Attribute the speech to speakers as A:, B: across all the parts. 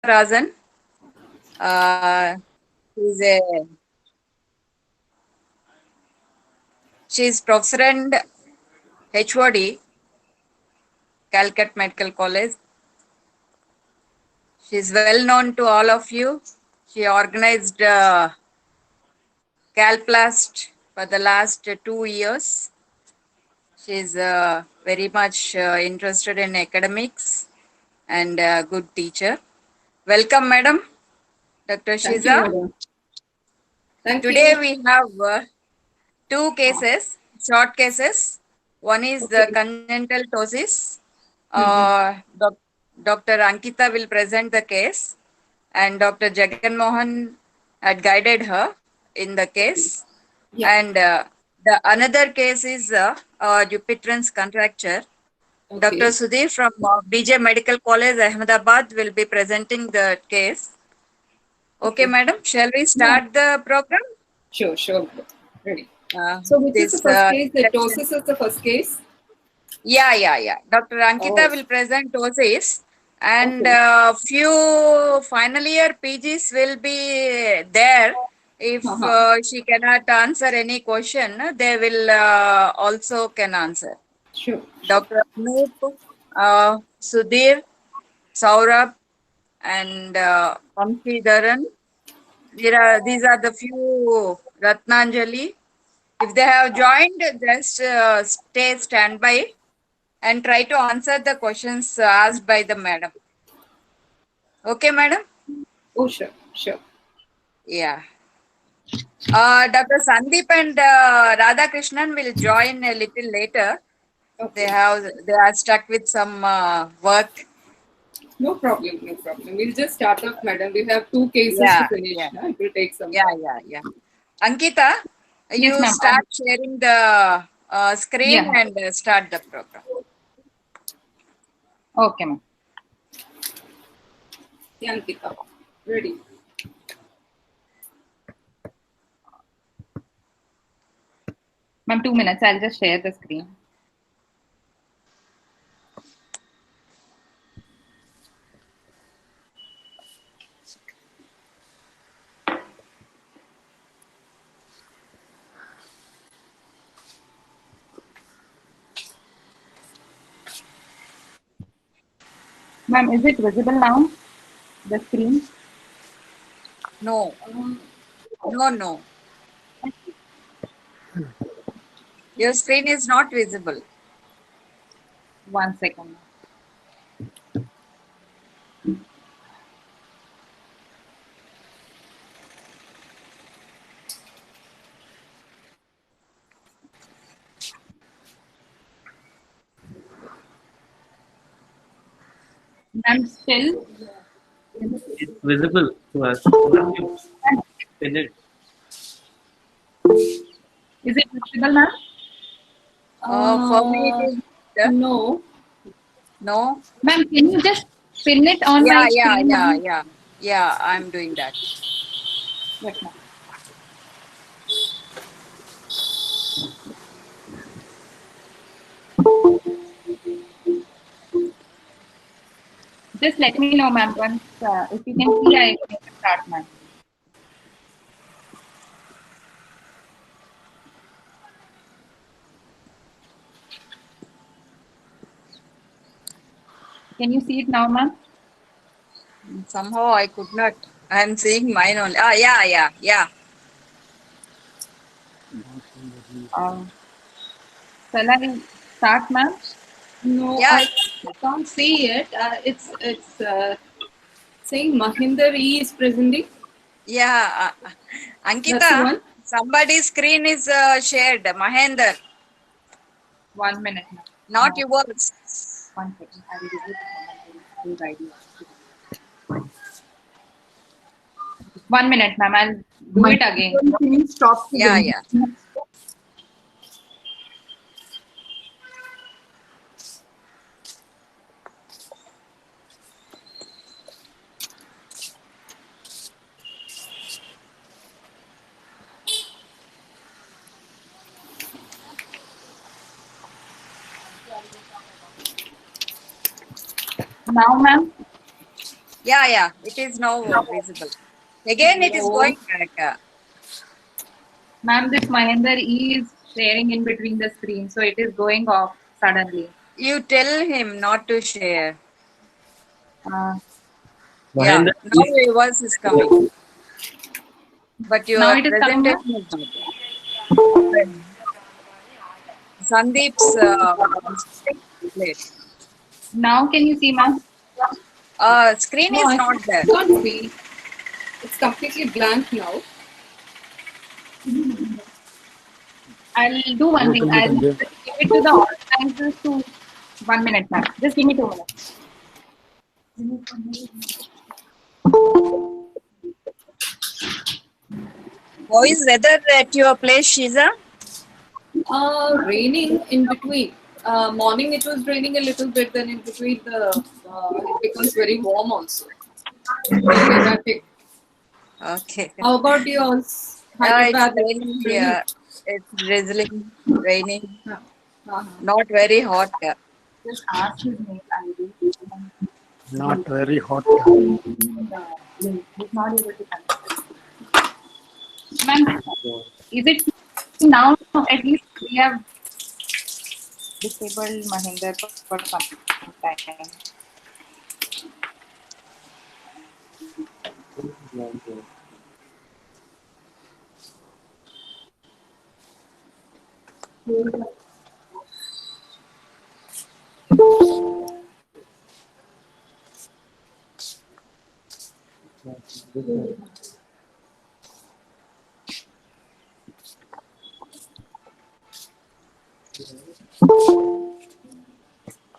A: Razan. She's a she's professor and HOD, Calcutta Medical College. She's well known to all of you. She organized Calplast for the last 2 years. She's very much interested in academics and a good teacher. Welcome, madam, Dr.
B: Thank you,
A: Shiza.
B: madam. Thank
A: Today
B: you.
A: we have two cases, short cases. One is the
B: Okay.
A: congenital ptosis.
B: Mm-hmm.
A: Dr. Ankita will present the case, and Dr. Jagan Mohan had guided her in the case.
B: Yeah.
A: And the another case is Dupuytren's contracture. Dr.
B: Okay.
A: Sudhir from BJ Medical College, Ahmedabad, will be presenting the case. Okay,
B: Okay.
A: madam, shall we
B: Yeah.
A: start the program?
B: Sure, madam. Ready. So, which is the
A: This
B: first case? The
A: section.
B: ptosis is the first case.
A: Yeah. Dr. Ankita
B: Oh,
A: will present doses, and
B: okay.
A: few final year PGs will be there. If
B: Uh-huh.
A: she cannot answer any question, they will also can answer.
B: Sure.
A: Dr. Anup, Sudhir, Saurabh, and Vamshidharan. These are the few Ratnanjali. If they have joined, just stay standby and try to answer the questions asked by the madam. Okay, madam?
B: Oh, sure.
A: Yeah. Dr. Sandeep and Radhakrishnan will join a little later.
B: Okay.
A: They are stuck with some work.
B: No problem. No problem. We'll just start off, madam. We have two cases to
A: Yeah,
B: finish.
A: yeah,
B: Now it will take some
A: yeah,
B: time.
A: yeah, yeah. Ankita,
C: Yes,
A: you
C: ma'am.
A: start sharing the screen
C: Yeah.
A: and start the program.
C: Okay, ma'am.
B: Yankita. Ready.
C: Ma'am, 2 minutes. I'll just share the screen. Ma'am, is it visible now? The screen?
A: No, no. Your screen is not visible.
C: 1 second. Ma'am, still?
D: It's visible to us. Once you pin it,
C: Is it visible, ma'am?
A: For me, it is
B: No.
A: no.
C: Ma'am, can you just pin it on my screen, ma'am?
A: Yeah. I'm doing that.
C: Yes, ma'am. Just let me know, ma'am, once if you can see, I can start, ma'am. Can you see it now, ma'am?
A: Somehow I could not. I'm seeing mine only. Yeah.
C: Uh, shall I start, ma'am?
B: No,
A: Yeah,
B: I can't see it. It's saying Mahinder E is presenting.
A: yeah.
B: That's the
A: Ankita,
B: one.
A: somebody's screen is shared. Mahender,
C: 1 minute, ma'am.
A: not yours.
C: 1 second. I will give you the ID. 1 minute, ma'am. I'll do it again.
E: Can you stop?
A: Yeah.
C: Now, ma'am.
A: Yeah, it is now visible. Again, it is going back.
C: Ma'am, this Mahinder is sharing in between the screen, so it is going off suddenly.
A: You tell him not to share.
C: Uh,
A: Yeah,
D: Mahinder,
A: now your voice is coming, but
C: now
A: your
C: it is coming, ma'am.
A: presentation is not there. Sandeep's displayed.
C: Now can you see, ma'am?
A: Screen
B: No,
A: is
B: I
A: not there.
B: can't see. It's completely blank now.
C: I'll do one thing. I'll give it to the organizers to 1 minute, ma'am. Just give me 2 minutes.
A: How is weather at your place, Shiza?
B: Raining in between. Morning it was raining a little bit, then in between it becomes very warm also. Erratic.
A: Okay.
B: How about yours?
A: It's
B: Hyderabad,
A: raining
B: it's raining.
A: here. It's drizzling, raining,
B: Yeah. Uh-huh.
A: not very hot.
C: Just ask his mail ID.
E: Not very hot.
C: He's not able to connect. Ma'am, is it now? At least we have disabled Mahinder for some time.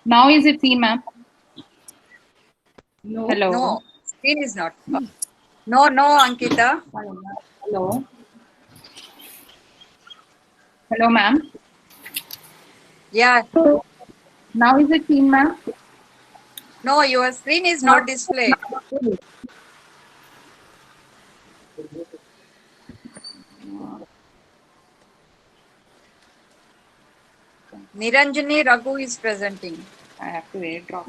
C: Now is it seen, ma'am?
B: No.
C: Hello.
A: No, screen is not. No, Ankita.
C: Hello. Hello, ma'am.
A: Yeah,
C: Now is it seen, ma'am?
A: no, your screen is not displayed. Niranjani Raghu is presenting.
C: I have to airdrop.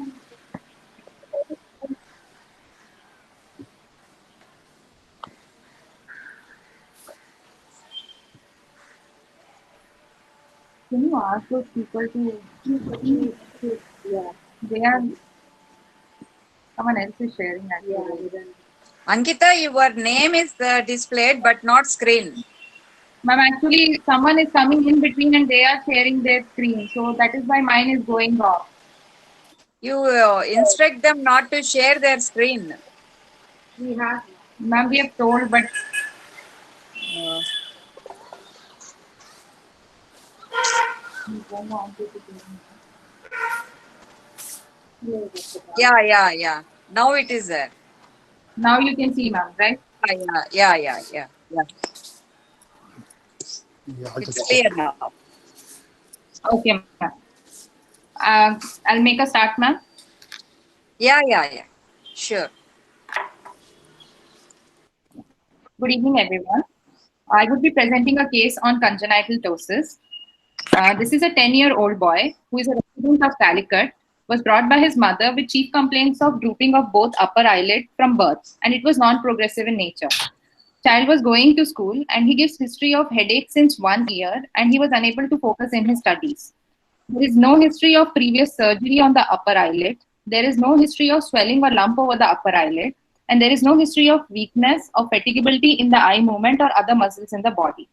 C: Can you ask those people to? Yeah, they are. Someone else is sharing actually.
A: Ankita, your name is displayed but not screen.
C: Ma'am, actually, someone is coming in between and they are sharing their screen, so that is why mine is going off.
A: You instruct them not to share their screen.
C: Ma'am, we have told, but
A: Uh, yeah. Now it is there.
C: now you can see, ma'am, right?
A: Yeah.
E: Yeah,
A: It's clear now.
C: Okay, ma'am. I'll make a start, ma'am.
A: Yeah. Sure.
C: Good evening, everyone. I would be presenting a case on congenital ptosis. This is a 10-year-old boy who is a resident of Calicut, was brought by his mother with chief complaints of drooping of both upper eyelid from birth, and it was non-progressive in nature. Child was going to school and he gives history of headache since 1 year and he was unable to focus in his studies. There is no history of previous surgery on the upper eyelid. There is no history of swelling or lump over the upper eyelid. And there is no history of weakness or fatigability in the eye movement or other muscles in the body.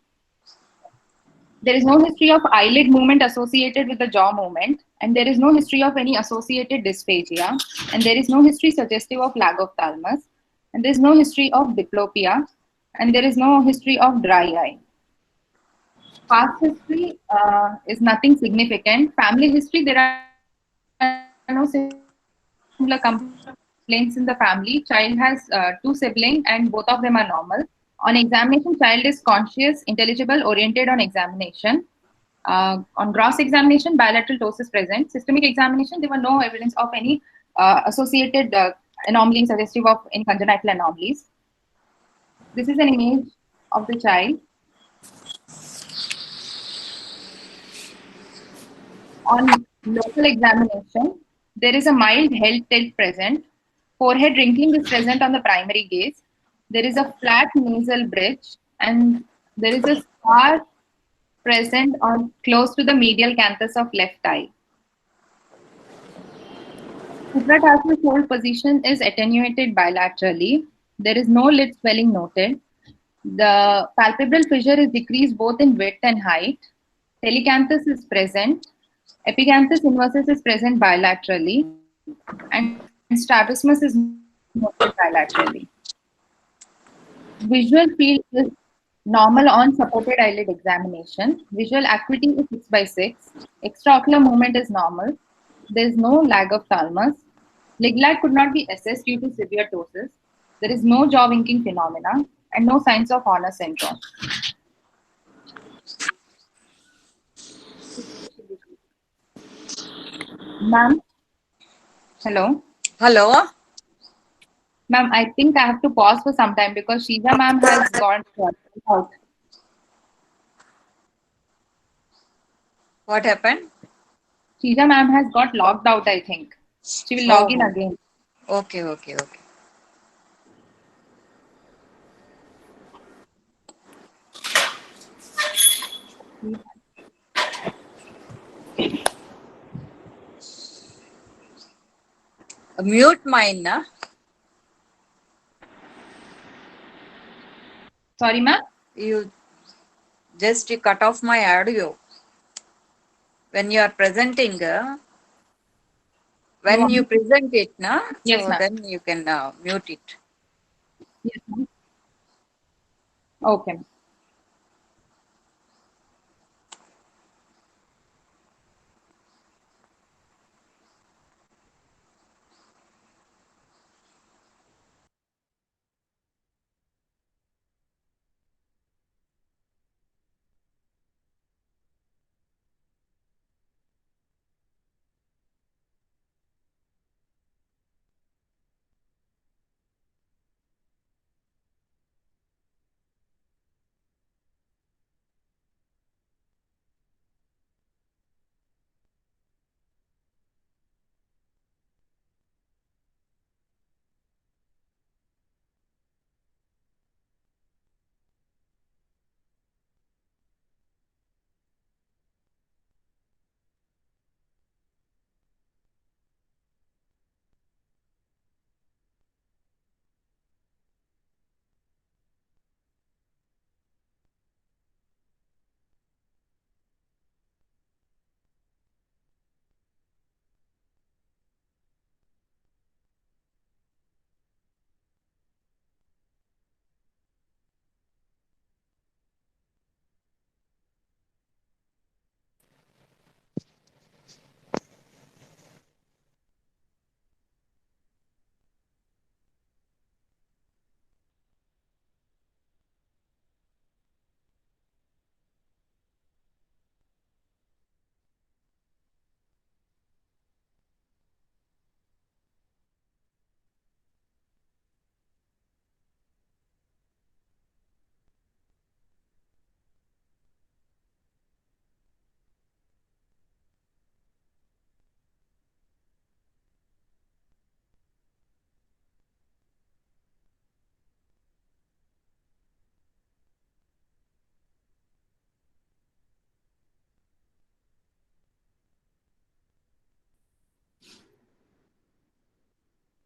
C: There is no history of eyelid movement associated with the jaw movement. And there is no history of any associated dysphagia. And there is no history suggestive of lag of thalamus. And there is no history of diplopia. And there is no history of dry eye. Past history is nothing significant. Family history, there are no similar complaints in the family. Child has 2 siblings and both of them are normal. On examination, child is conscious, intelligible, oriented on examination. On gross examination, bilateral ptosis present. Systemic examination, there were no evidence of any associated anomalies suggestive of any congenital anomalies. This is an image of the child. On local examination, there is a mild head tilt present. Forehead wrinkling is present on the primary gaze. There is a flat nasal bridge and there is a scar present on close to the medial canthus of left eye. Supratarsus hold position is attenuated bilaterally. There is no lid swelling noted. The palpebral fissure is decreased both in width and height. Telecanthus is present. Epicanthus inversus is present bilaterally. And strabismus is noted bilaterally. Visual field is normal on supported eyelid examination. Visual acuity is 6/6. Extraocular movement is normal. There is no lag of thalamus. Ligulite could not be assessed due to severe ptosis. There is no jaw winking phenomena and no signs of Horner syndrome. Ma'am, hello.
A: Hello.
C: Ma'am, I think I have to pause for some time because Sheila ma'am has gone out.
A: What happened?
C: Sheila ma'am has got logged out, I think. She will log in
A: Oh.
C: again.
A: Okay, okay, okay. Mute mine, na?
C: Sorry, ma'am.
A: You just cut off my audio. When you are presenting, when you present it, na?
C: Yes,
A: So
C: ma'am.
A: then you can mute it.
C: Yes, ma'am. Okay.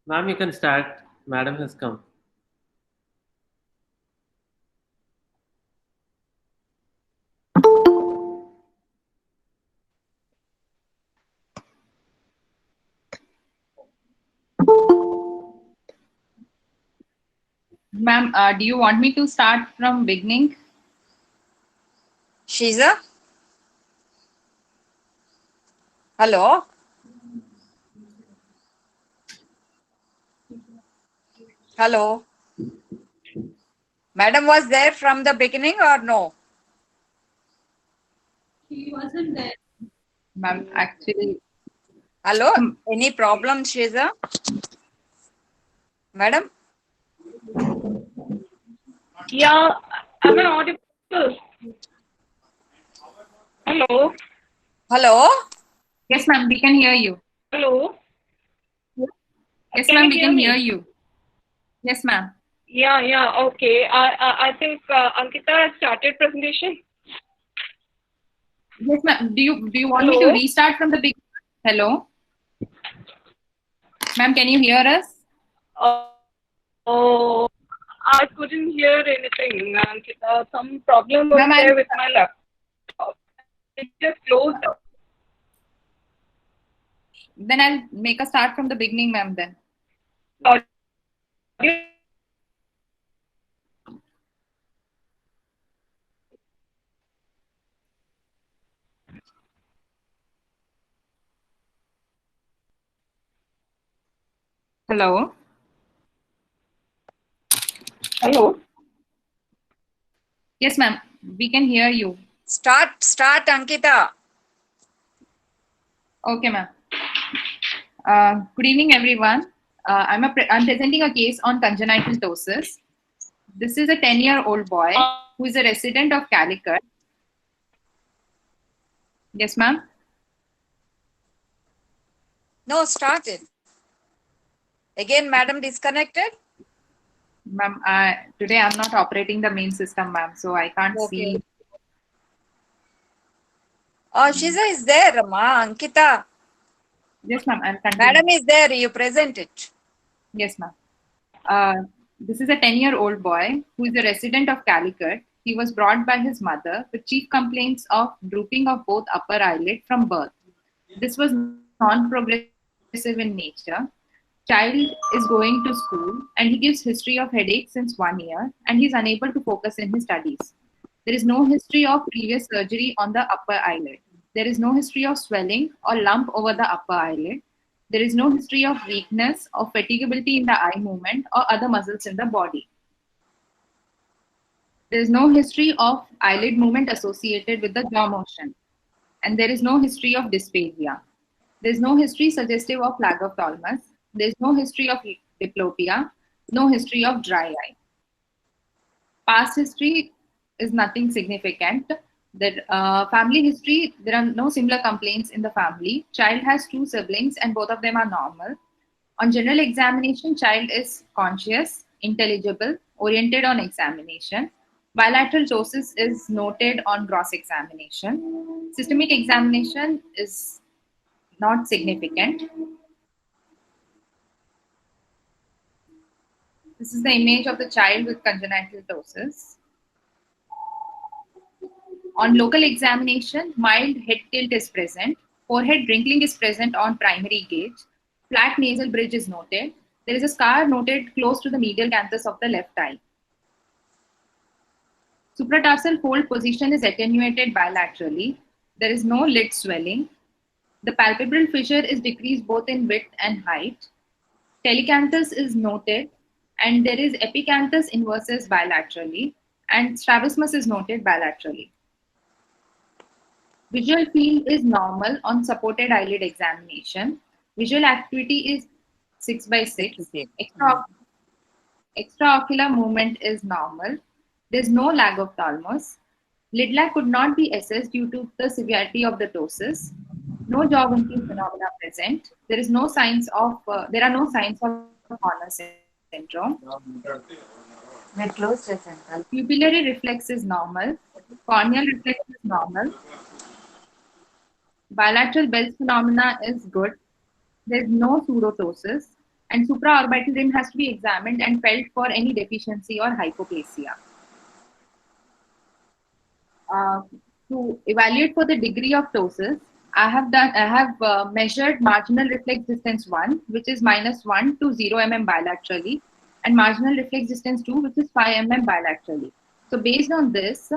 D: Ma'am, you can start. Madam has come.
C: Ma'am, do you want me to start from beginning?
A: Shiza? Hello? Hello? Madam was there from the beginning or no?
B: He wasn't there.
C: Ma'am, actually,
A: Hello? Any problem, Shiza? Madam?
F: Yeah, am I audible? Hello,
A: Hello?
C: yes, ma'am, we can hear you.
F: hello.
C: Yes,
F: Can
C: ma'am,
F: you
C: we
F: hear
C: can
F: me?
C: hear you. Yes, ma'am.
F: Yeah, okay. I think Ankita has started presentation.
C: Yes, ma'am. Do you want me to
F: Hello?
C: restart from the beginning? Hello? Ma'am, can you hear us?
F: Oh, I couldn't hear anything, Ankita. Some problem was
C: Ma'am,
F: there with my laptop. It just closed up.
C: then I'll make a start from the beginning, ma'am, then.
F: Audio-
C: Hello?
F: Hello?
C: Yes, ma'am. We can hear you.
A: Start, Ankita.
C: Okay, ma'am. Good evening, everyone. I'm presenting a case on congenital ptosis. This is a 10-year-old boy who is a resident of Calicut. Yes, ma'am.
A: No, started. Again, madam disconnected.
C: Ma'am, today I'm not operating the main system, ma'am, so I can't
A: Okay.
C: see.
A: Oh, Shiza is there, ma. Ankita.
C: Yes, ma'am. I'll continue.
A: Madam is there. You present it.
C: Yes, ma'am. This is a 10-year-old boy who is a resident of Calicut. He was brought by his mother with chief complaints of drooping of both upper eyelid from birth. This was non-progressive in nature. Child is going to school and he gives history of headache since 1 year and he is unable to focus in his studies. There is no history of previous surgery on the upper eyelid. There is no history of swelling or lump over the upper eyelid. There is no history of weakness or fatigability in the eye movement or other muscles in the body. There is no history of eyelid movement associated with the jaw motion. And there is no history of dysphagia. There is no history suggestive of lag of thalmus. There is no history of diplopia. No history of dry eye. Past history is nothing significant. The family history, there are no similar complaints in the family. Child has two siblings and both of them are normal. On general examination, child is conscious, intelligible, oriented on examination. Bilateral ptosis is noted on gross examination. Systemic examination is not significant. This is the image of the child with congenital ptosis. On local examination, mild head tilt is present. Forehead wrinkling is present on primary gauge. Flat nasal bridge is noted. There is a scar noted close to the medial canthus of the left eye. Supratarsal fold position is attenuated bilaterally. There is no lid swelling. The palpebral fissure is decreased both in width and height. Telecanthus is noted, and there is epicanthus inversus bilaterally, and strabismus is noted bilaterally. Visual field is normal on supported eyelid examination. Visual acuity is 6/6. Extraocular movement is normal. There is no lag of thalmus. Lid lag could not be assessed due to the severity of the ptosis. No jaw winking phenomena present. There are no signs of Horner syndrome. Pupillary reflex is normal. Corneal reflex is normal. Bilateral Bell's phenomena is good. There is no pseudotosis, and supraorbital rim has to be examined and felt for any deficiency or hypoplasia. To evaluate for the degree of ptosis, I have measured marginal reflex distance 1, which is -1 to 0 mm bilaterally, and marginal reflex distance 2, which is 5 mm bilaterally. So based on this,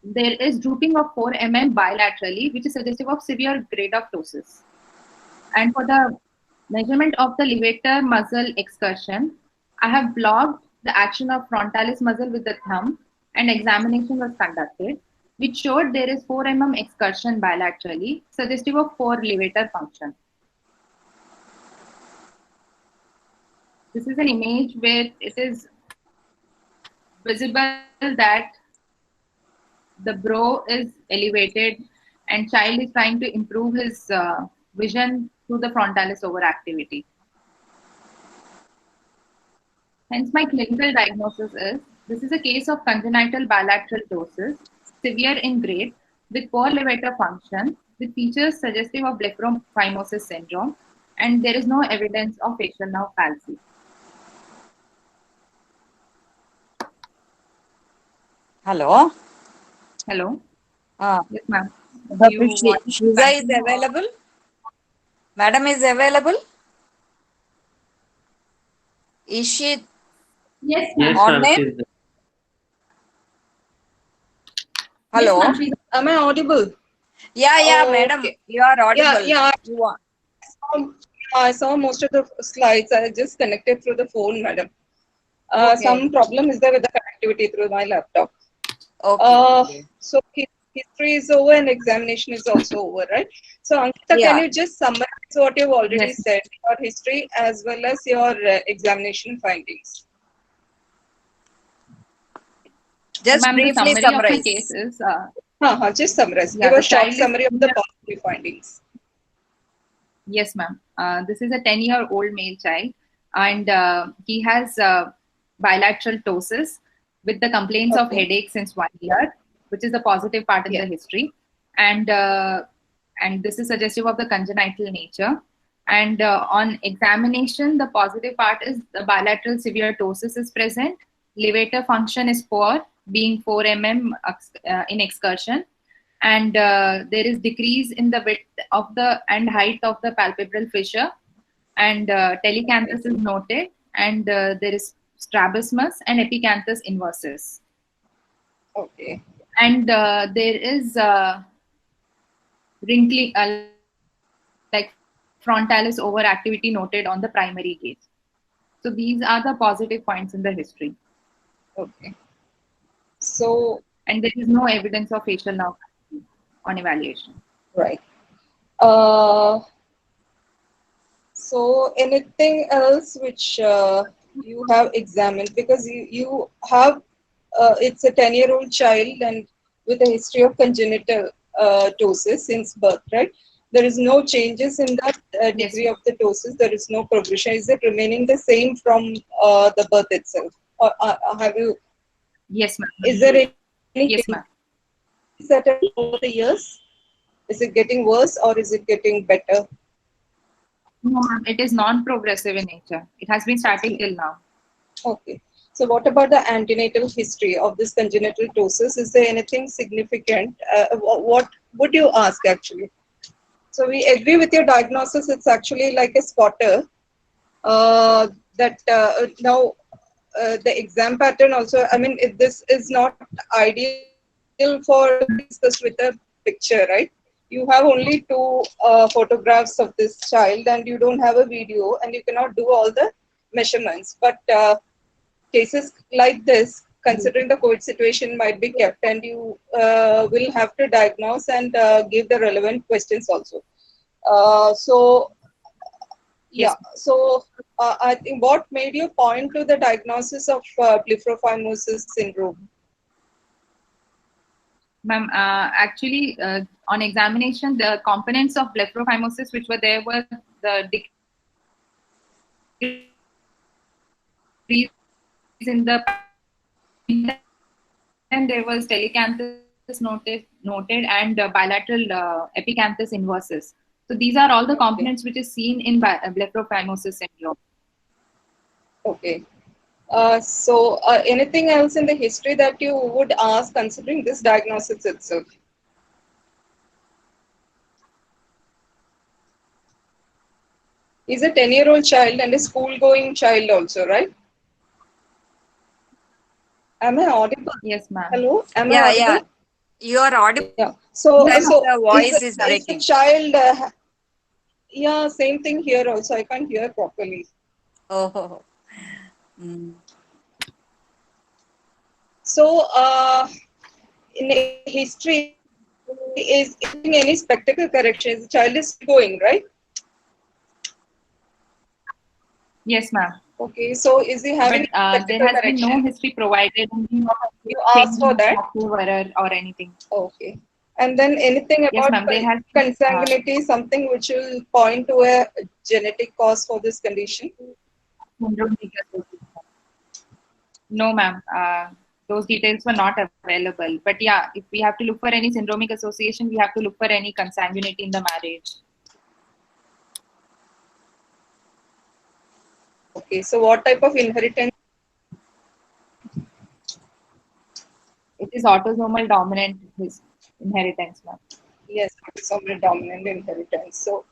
C: there is drooping of 4 mm bilaterally, which is suggestive of severe grade of ptosis. And for the measurement of the levator muscle excursion, I have blocked the action of frontalis muscle with the thumb, and examination was conducted, which showed there is 4 mm excursion bilaterally, suggestive of 4 levator function. This is an image where it is visible that the brow is elevated and child is trying to improve his vision through the frontalis overactivity. Hence, my clinical diagnosis is this is a case of congenital bilateral ptosis, severe in grade, with poor levator function, with features suggestive of blepharophimosis syndrome, and there is no evidence of facial nerve palsy.
A: Hello.
C: Hello?
A: Ah,
C: Yes, ma'am. Do you want me to
A: Shiza is
C: continue or-
A: available? Madam is available? Is she
C: Yes, ma'am.
D: Yes,
A: on
D: ma'am.
A: it?
D: She's there.
A: Hello?
C: Yes, ma'am.
F: Am I audible?
A: Yeah,
F: Oh,
A: madam.
F: okay.
A: You are audible.
F: Yeah.
A: You want.
F: I saw most of the slides. I just connected through the phone, madam.
A: Okay.
F: Some problem is there with the connectivity through my laptop.
A: Okay.
F: So history is over and examination is also over, right? So Ankita,
A: Yeah.
F: can you just summarize what you've already
C: Yes.
F: said, your history as well as your examination findings?
A: Just
C: Ma'am, the
A: briefly
C: summary of my
A: summarize.
C: case is
F: Just summarize.
C: Yeah,
F: Give a
C: the
F: short
C: child is-
F: summary of the positive findings.
C: yes, ma'am. This is a 10-year-old male child, and he has bilateral ptosis with the complaints of
F: Okay.
C: headache since 1 year, which is the positive part in
F: Yeah.
C: the history, and this is suggestive of the congenital nature. And on examination, the positive part is the bilateral severe ptosis is present. Levator function is poor, being 4 mm in excursion, and there is decrease in the width of the and height of the palpebral fissure, and telecanthus is noted, and there is strabismus and epicanthus inversus,
F: Okay.
C: and there is wrinkling like frontalis overactivity noted on the primary gaze. So these are the positive points in the history,
F: Okay. So,
C: and there is no evidence of facial nerve palsy on evaluation.
F: right. So anything else which you have examined, because you have it's a 10-year-old child and with a history of congenital ptosis since birth, right? There is no changes in that degree
C: Yes.
F: of the ptosis. There is no progression. Is it remaining the same from the birth itself? Or have you?
C: Yes, ma'am.
F: Is there any
C: Yes, ma'am.
F: that over the years? Is it getting worse or is it getting better?
C: No, ma'am, it is non-progressive in nature. It has been static till now.
F: Okay. So what about the antenatal history of this congenital ptosis? Is there anything significant? What would you ask actually? So we agree with your diagnosis. It's actually like a spotter. Now the exam pattern also, I mean, this is not ideal for discuss with a picture, right? You have only two photographs of this child and you don't have a video and you cannot do all the measurements. But cases like this, considering the COVID situation, might be kept and you will have to diagnose and give the relevant questions also.
C: Yes.
F: So I think what made you point to the diagnosis of blepharophimosis syndrome?
C: Ma'am, actually, on examination, the components of blepharophimosis which were there were the decrease in the, and there was telecanthus noted and bilateral epicanthus inversus. So these are all the components which is seen in blepharophimosis syndrome.
F: Okay. So anything else in the history that you would ask considering this diagnosis itself? He's a 10-year-old child and a school-going child also, right? Am I audible?
C: Yes, ma'am.
F: Hello? Am I
A: Yeah,
F: audible?
A: yeah. You are audible.
F: Yeah. So,
C: Yes,
A: The voice is
F: is the
A: breaking.
F: child, yeah, same thing here also. I can't hear properly.
A: Oh. Mm.
F: So, in history, is any spectacle corrections? The child is going, right?
C: Yes, ma'am.
F: Okay, so is he having
C: But there
F: spectacle
C: has been no
F: correction?
C: history provided.
F: You asked for that?
C: Error or anything.
F: Okay. And then anything
C: Yes,
F: about
C: ma'am. There has
F: consanguinity, something which will point to a genetic cause for this condition?
C: syndrome. No, ma'am. Those details were not available. But yeah, if we have to look for any syndromic association, we have to look for any consanguinity in the marriage.
F: Okay, so what type of inheritance?
C: It is autosomal dominant his inheritance, ma'am.
F: Yes, autosomal dominant inheritance. So,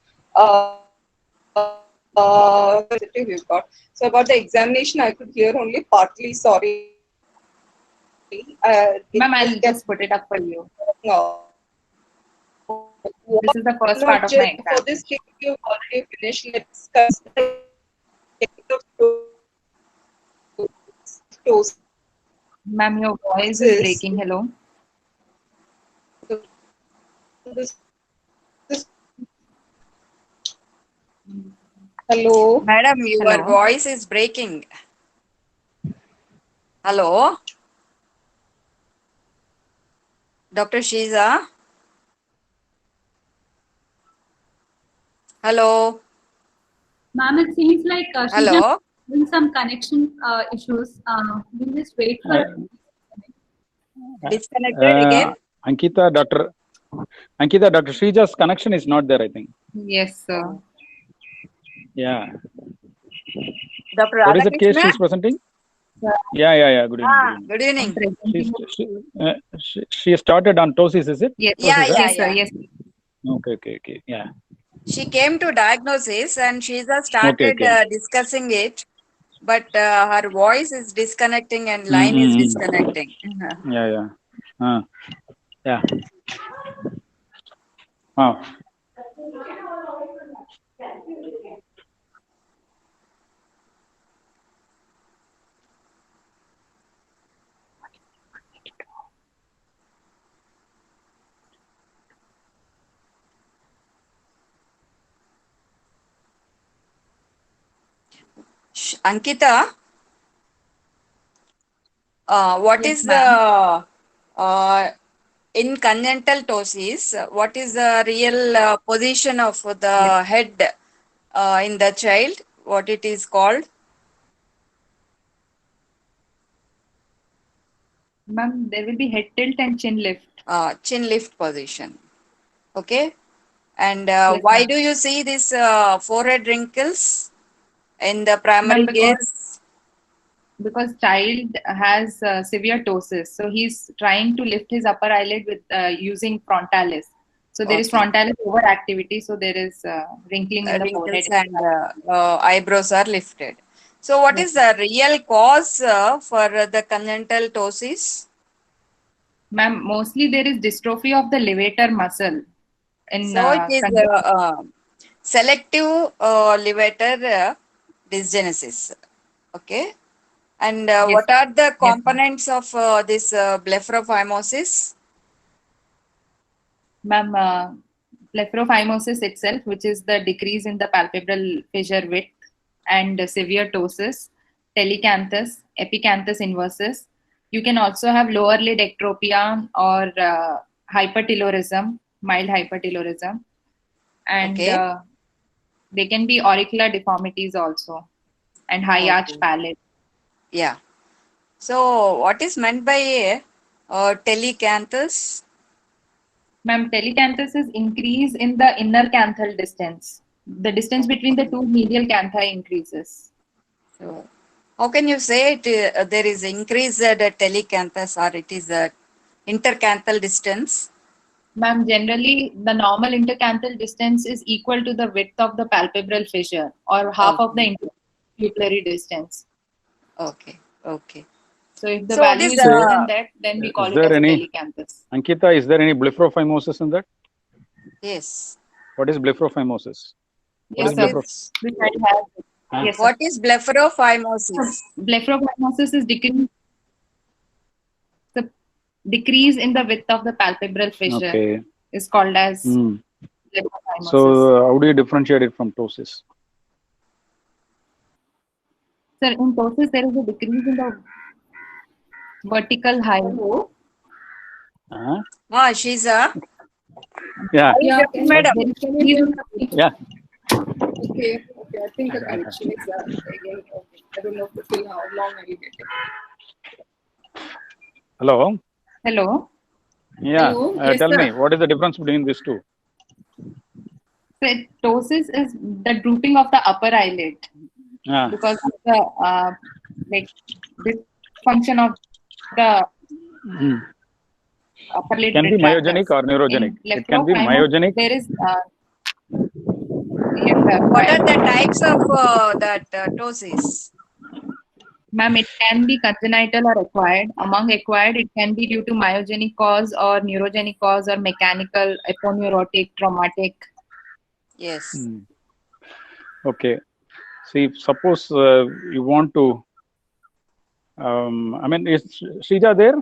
F: positive you got. So about the examination, I could hear only partly. Sorry.
C: Ma'am, I'll just put it up for you.
F: No.
C: This is the first part of my exam.
F: For this case, you've already finished. Let's discuss the toast.
C: Ma'am, your voice is breaking. Hello.
F: Hello.
A: Madam, your
C: Hello.
A: voice is breaking. Hello? Dr. Shiza? Hello?
G: Ma'am, it seems like she's
A: Hello?
G: just having some connection issues. We'll just wait for her.
A: Disconnected again?
H: Ankita, Dr. Srija's connection is not there, I think.
C: Yes, sir.
H: Yeah.
A: Dr.
H: What is the case
A: Radhakrishna?
H: she's presenting? Yeah. Good evening.
A: Good evening.
H: She started on ptosis, is it?
C: Yes,
A: Yeah,
H: Ptosis,
A: yeah,
C: yes, sir.
A: yeah.
C: Yes.
H: Okay. Yeah.
A: She came to diagnosis and she's started
H: Okay.
A: discussing it, but her voice is disconnecting and line is disconnecting.
H: Yeah. Yeah. Oh.
A: Ankita, what
C: Yes,
A: is
C: ma'am.
A: the in congenital ptosis? What is the real position of the head in the child? What it is called?
C: Ma'am, there will be head tilt and chin lift.
A: Chin lift position. Okay. And
C: Yes,
A: why
C: ma'am.
A: do you see this forehead wrinkles in the primary
C: Ma'am,
A: case?
C: because child has severe ptosis, so he's trying to lift his upper eyelid with using frontalis. So there is
A: Okay.
C: frontalis overactivity, so there is wrinkling in the
A: Wrinkles
C: forehead.
A: and eyebrows are lifted. So what is the real cause for the congenital ptosis?
C: Ma'am, mostly there is dystrophy of the levator muscle in
A: So it is selective levator dysgenesis. Okay. And
C: Yes.
A: what are the
C: Yes, ma'am.
A: components of this blepharophimosis?
C: Ma'am, blepharophimosis itself, which is the decrease in the palpebral fissure width, and severe ptosis, telecanthus, epicanthus inversus. You can also have lower lid ectropia or hypertelorism, mild hypertelorism, and
A: Okay.
C: they can be auricular deformities also, and high arch
A: Okay.
C: palate.
A: Yeah. So what is meant by telecanthus?
C: Ma'am, telecanthus is increase in the inner canthal distance. The distance between the two medial canthi increases.
A: So how can you say it, there is increased telecanthus or it is a intercanthal distance?
C: Ma'am, generally the normal intercanthal distance is equal to the width of the palpebral fissure or half of the interpupillary distance.
A: Okay.
C: So if the
A: So
C: value
A: this
C: is more than that, then we call
H: Is
C: it
H: there
C: as
H: any,
C: telecanthus.
H: Ankita, is there any blepharophimosis in that?
A: yes.
H: What is blepharophimosis?
C: Yes,
H: is
C: sir.
A: Is,
C: Which I have.
H: Huh?
C: Yes, sir.
A: what is blepharophimosis?
C: Blepharophimosis is decrease in the width of the palpebral fissure
H: Okay.
C: is called as
H: Hmm.
C: blepharophimosis.
H: So, how do you differentiate it from ptosis?
C: Sir, in ptosis there is a decrease in the vertical height.
H: Huh?
A: She's a
H: Yeah.
B: Yeah,
A: madam.
C: There is
B: can
C: decrease
B: you
C: in
B: hear me?
H: Yeah.
B: Okay. I think the connection is again. Okay. I don't know for till how long are you getting.
H: Hello.
C: Hello.
H: Yeah.
B: Hello. Yes,
H: Tell
B: sir.
H: me, what is the difference between these two?
C: So ptosis is the drooping of the upper eyelid
H: Yeah.
C: because of the like dysfunction of the
H: Hmm.
C: upper lid.
H: Can be
C: retractors.
H: myogenic or neurogenic.
C: In
H: It can be
C: blepharophimosis,
H: myogenic.
C: There is yes, sir.
A: What are the types of that ptosis?
C: Ma'am, it can be congenital or acquired. Among acquired, it can be due to myogenic cause or neurogenic cause or mechanical, aponeurotic, traumatic.
A: Yes.
H: Hmm. Okay. See, suppose you want to. I mean, is Shrija there?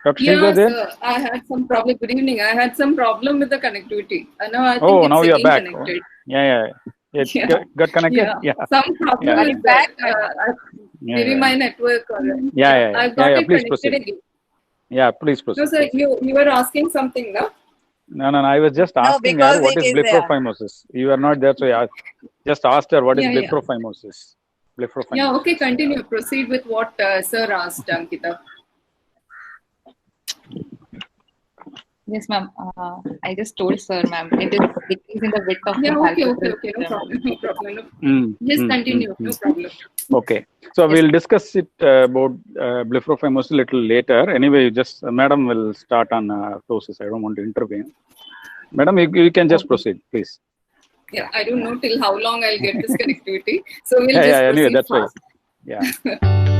H: Dr. Shrija
B: Yeah,
H: there?
B: sir. I had some problem. Good evening. I had some problem with the connectivity. Now I think
H: Oh,
B: it's
H: now you're
B: again
H: back.
B: connected.
H: Yeah. It
B: Yeah.
H: got connected.
B: Yeah. Some problem
H: Yeah.
B: is there.
H: Yeah,
B: Maybe
H: yeah.
B: my network. Or,
H: Yeah.
B: I've got it
H: Please
B: connected
H: proceed.
B: again.
H: Yeah, please
B: No,
H: proceed.
B: sir. You were asking something, no?
H: No. I was just
A: No,
H: asking her
A: because
H: what
A: it
H: is
A: is
H: blepharophimosis. You are not there, so I just asked her what is
B: Yeah.
H: blepharophimosis. Blepharophimosis.
B: Yeah. Okay. Continue. Proceed with what sir asked, Ankita.
C: Yes, ma'am. I just told sir, ma'am, it is decrease in the width of
B: Yeah.
C: the
B: Okay.
C: palpebral
B: No
C: system.
B: problem. No problem. No.
H: Mm,
B: Just
H: mm,
B: continue.
H: mm,
B: No
H: mm.
B: problem.
H: Okay, so we'll discuss it about blepharophimosis a little later. Anyway, just Madam will start on ptosis. I don't want to intervene. Madam, you can just proceed, please.
B: Yeah. I don't know till how long I'll get this connectivity. So we'll
H: Yeah.
B: just
H: Anyway,
B: proceed
H: that's right.
B: fast.
H: Yeah.